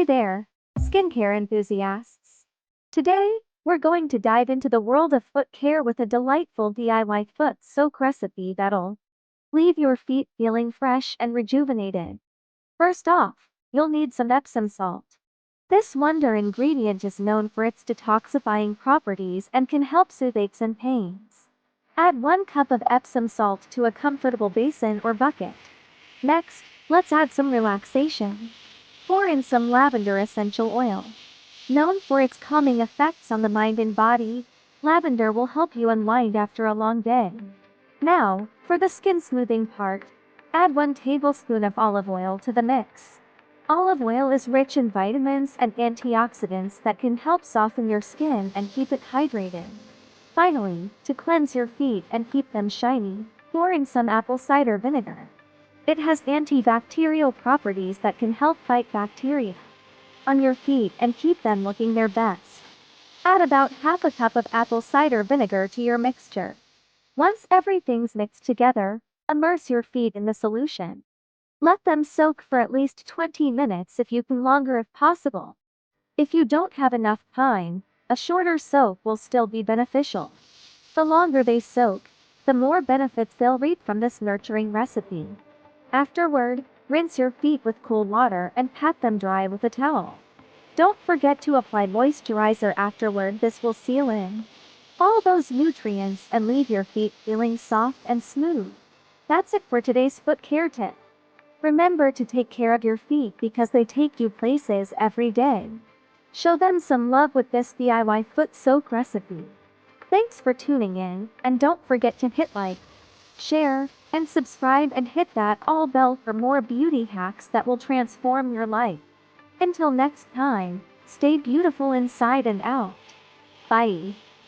Hey there, skincare enthusiasts. Today, we're going to dive into the world of foot care with a delightful DIY foot soak recipe that'll leave your feet feeling fresh and rejuvenated. First off, you'll need some Epsom salt. This wonder ingredient is known for its detoxifying properties and can help soothe aches and pains. Add 1 cup of Epsom salt to a comfortable basin or bucket. Next, let's add some relaxation. Pour in some lavender essential oil. Known for its calming effects on the mind and body, lavender will help you unwind after a long day. Now, for the skin smoothing part, add 1 tablespoon of olive oil to the mix. Olive oil is rich in vitamins and antioxidants that can help soften your skin and keep it hydrated. Finally, to cleanse your feet and keep them shiny, pour in some apple cider vinegar. It has antibacterial properties that can help fight bacteria on your feet and keep them looking their best. Add about half a cup of apple cider vinegar to your mixture. Once everything's mixed together, immerse your feet in the solution. Let them soak for at least 20 minutes if you can longer if possible. If you don't have enough time, a shorter soak will still be beneficial. The longer they soak, the more benefits they'll reap from this nurturing recipe. Afterward, rinse your feet with cool water and pat them dry with a towel. Don't forget to apply moisturizer afterward. This will seal in all those nutrients and leave your feet feeling soft and smooth. That's it for today's foot care tip. Remember to take care of your feet because they take you places every day. Show them some love with this DIY foot soak recipe. Thanks for tuning in, and don't forget to hit like, share, and subscribe and hit that all bell for more beauty hacks that will transform your life. Until next time, stay beautiful inside and out. Bye.